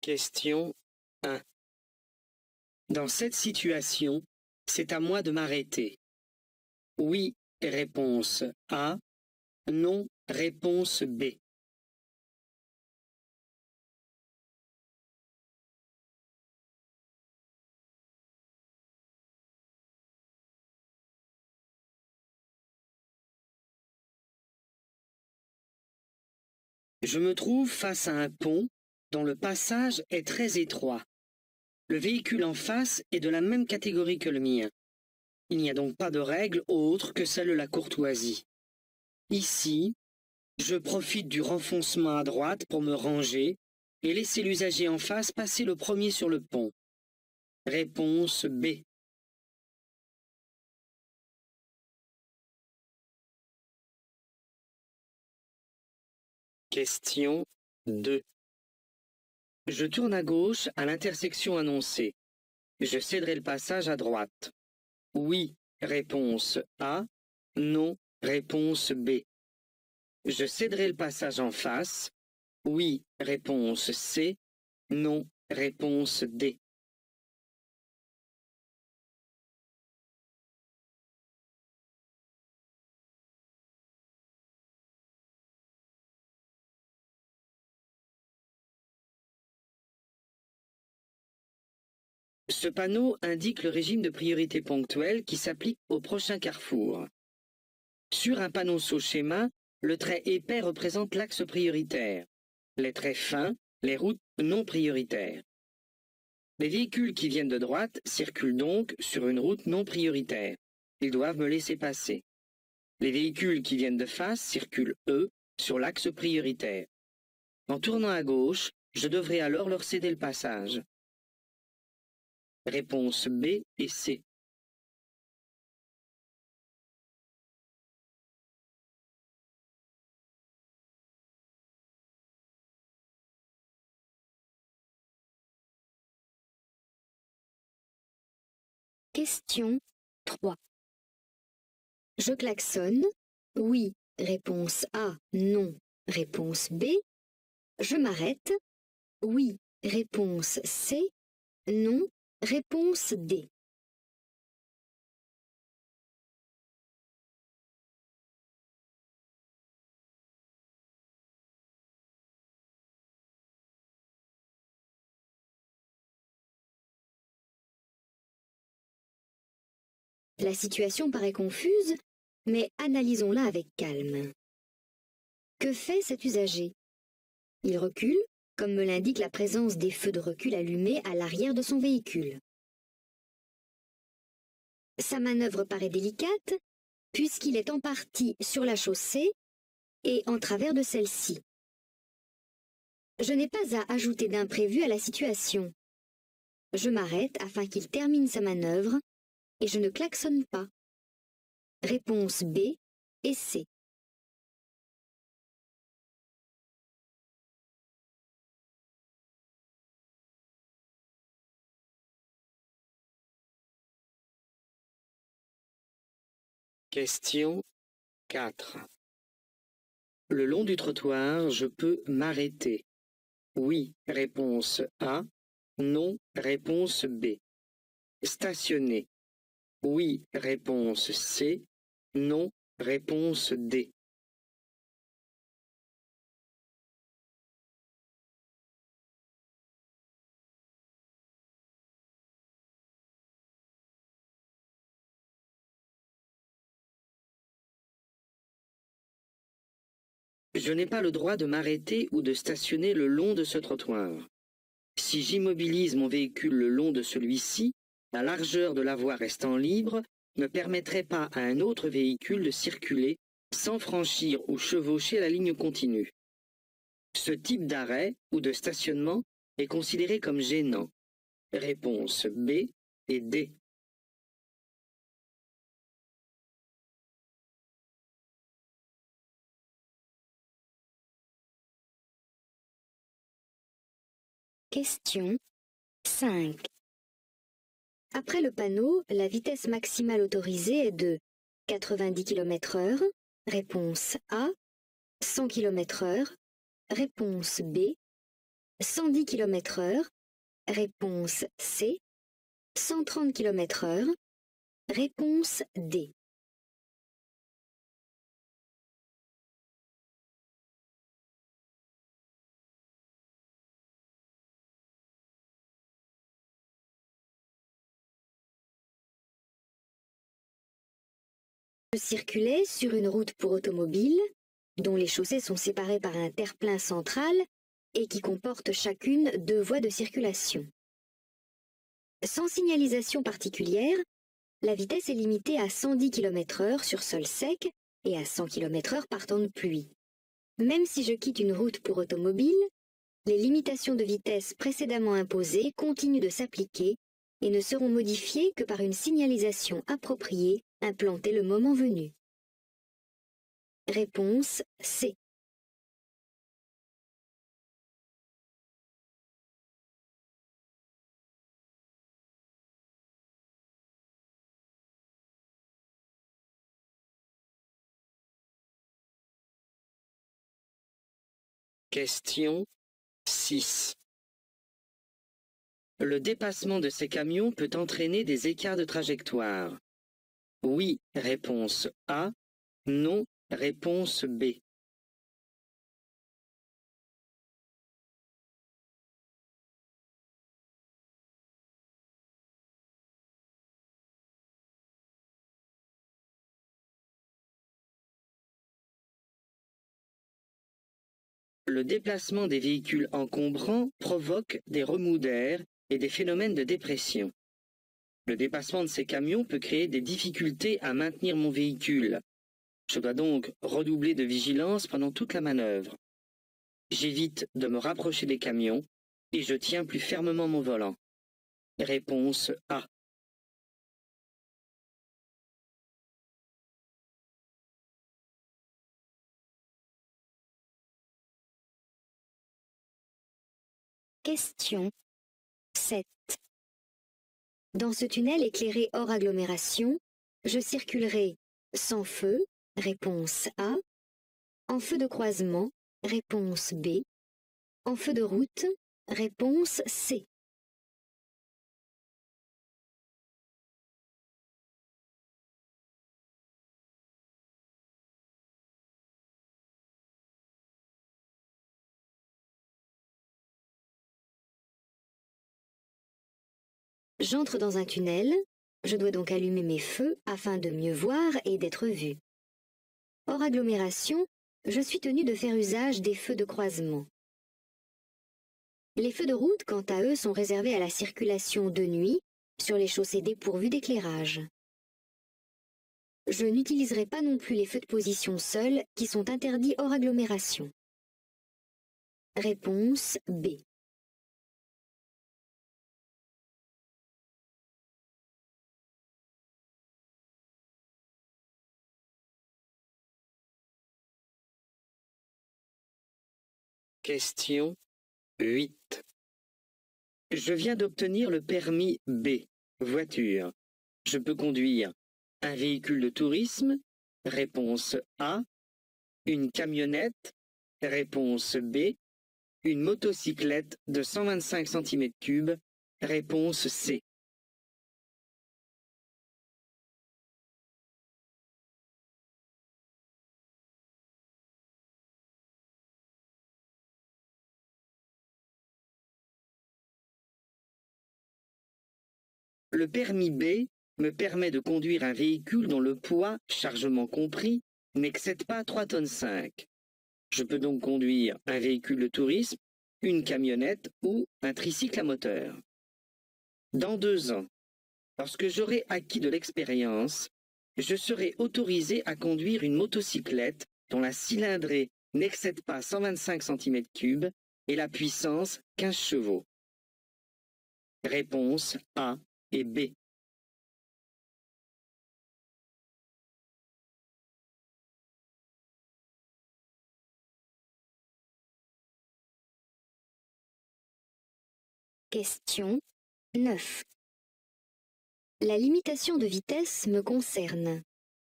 Question 1. Dans cette situation, c'est à moi de m'arrêter. Oui, réponse A. Non, réponse B. Je me trouve face à un pont dont le passage est très étroit. Le véhicule en face est de la même catégorie que le mien. Il n'y a donc pas de règle autre que celle de la courtoisie. Ici, je profite du renfoncement à droite pour me ranger et laisser l'usager en face passer le premier sur le pont. Réponse B. Question 2. Je tourne à gauche à l'intersection annoncée. Je céderai le passage à droite. Oui, réponse A. Non, réponse B. Je céderai le passage en face. Oui, réponse C. Non, réponse D. Ce panneau indique le régime de priorité ponctuelle qui s'applique au prochain carrefour. Sur un panneau sous schéma, le trait épais représente l'axe prioritaire. Les traits fins, les routes non prioritaires. Les véhicules qui viennent de droite circulent donc sur une route non prioritaire. Ils doivent me laisser passer. Les véhicules qui viennent de face circulent, eux, sur l'axe prioritaire. En tournant à gauche, je devrais alors leur céder le passage. Réponse B et C. Question 3. Je klaxonne. Oui, réponse A. Non, réponse B. Je m'arrête. Oui, réponse C. Non, réponse D. La situation paraît confuse, mais analysons-la avec calme. Que fait cet usager? Il recule, comme me l'indique la présence des feux de recul allumés à l'arrière de son véhicule. Sa manœuvre paraît délicate, puisqu'il est en partie sur la chaussée et en travers de celle-ci. Je n'ai pas à ajouter d'imprévu à la situation. Je m'arrête afin qu'il termine sa manœuvre et je ne klaxonne pas. Réponse B et C. Question 4. Le long du trottoir, je peux m'arrêter. Oui, réponse A. Non, réponse B. Stationner. Oui, réponse C. Non, réponse D. Je n'ai pas le droit de m'arrêter ou de stationner le long de ce trottoir. Si j'immobilise mon véhicule le long de celui-ci, la largeur de la voie restant libre ne permettrait pas à un autre véhicule de circuler sans franchir ou chevaucher la ligne continue. Ce type d'arrêt ou de stationnement est considéré comme gênant. Réponse B et D. Question 5. Après le panneau, la vitesse maximale autorisée est de 90 km/h, réponse A, 100 km/h, réponse B, 110 km/h, réponse C. 130 km/h, réponse D. Je circulais sur une route pour automobiles, dont les chaussées sont séparées par un terre-plein central et qui comporte chacune 2 voies de circulation. Sans signalisation particulière, la vitesse est limitée à 110 km/h sur sol sec et à 100 km/h par temps de pluie. Même si je quitte une route pour automobile, les limitations de vitesse précédemment imposées continuent de s'appliquer et ne seront modifiées que par une signalisation appropriée implantée le moment venu. Réponse C. Question 6. Le dépassement de ces camions peut entraîner des écarts de trajectoire. Oui, réponse A. Non, réponse B. Le déplacement des véhicules encombrants provoque des remous d'air et des phénomènes de dépression. Le dépassement de ces camions peut créer des difficultés à maintenir mon véhicule. Je dois donc redoubler de vigilance pendant toute la manœuvre. J'évite de me rapprocher des camions et je tiens plus fermement mon volant. Réponse A. Question 7. Dans ce tunnel éclairé hors agglomération, je circulerai sans feu, réponse A, en feu de croisement, réponse B, en feu de route, réponse C. J'entre dans un tunnel, je dois donc allumer mes feux afin de mieux voir et d'être vu. Hors agglomération, je suis tenu de faire usage des feux de croisement. Les feux de route, quant à eux, sont réservés à la circulation de nuit sur les chaussées dépourvues d'éclairage. Je n'utiliserai pas non plus les feux de position seuls qui sont interdits hors agglomération. Réponse B. Question 8. Je viens d'obtenir le permis B, voiture. Je peux conduire un véhicule de tourisme, réponse A, une camionnette, réponse B, une motocyclette de 125 cm3, réponse C. Le permis B me permet de conduire un véhicule dont le poids, chargement compris, n'excède pas 3,5 tonnes. Je peux donc conduire un véhicule de tourisme, une camionnette ou un tricycle à moteur. Dans 2 ans, lorsque j'aurai acquis de l'expérience, je serai autorisé à conduire une motocyclette dont la cylindrée n'excède pas 125 cm3 et la puissance 15 chevaux. Réponse A et B. Question 9. La limitation de vitesse me concerne.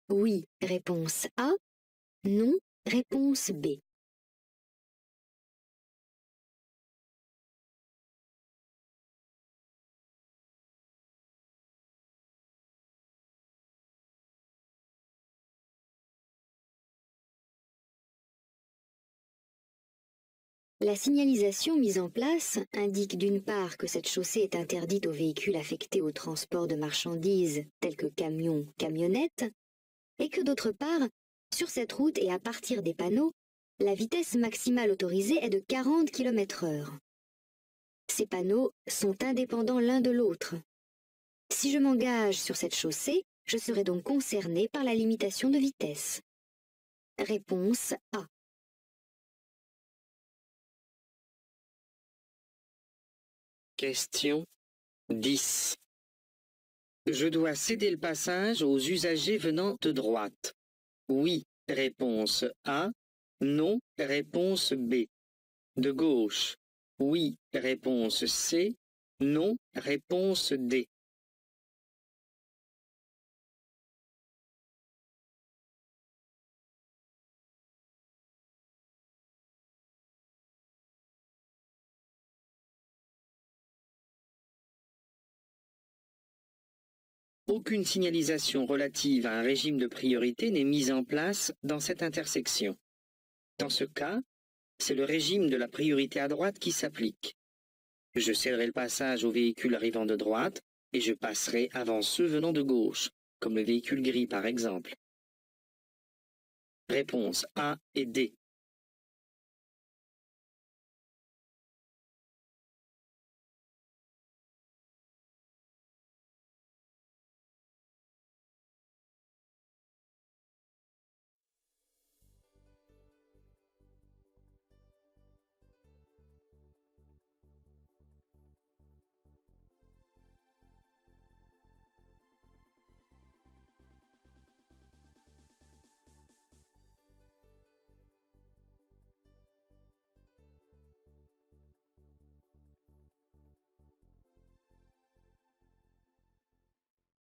Oui, réponse A. Non, réponse B. La signalisation mise en place indique d'une part que cette chaussée est interdite aux véhicules affectés au transport de marchandises tels que camions, camionnettes, et que d'autre part, sur cette route et à partir des panneaux, la vitesse maximale autorisée est de 40 km/h. Ces panneaux sont indépendants l'un de l'autre. Si je m'engage sur cette chaussée, je serai donc concerné par la limitation de vitesse. Réponse A. Question 10. Je dois céder le passage aux usagers venant de droite. Oui, réponse A. Non, réponse B. De gauche. Oui, réponse C. Non, réponse D. Aucune signalisation relative à un régime de priorité n'est mise en place dans cette intersection. Dans ce cas, c'est le régime de la priorité à droite qui s'applique. Je céderai le passage aux véhicules arrivant de droite et je passerai avant ceux venant de gauche, comme le véhicule gris par exemple. Réponse A et D.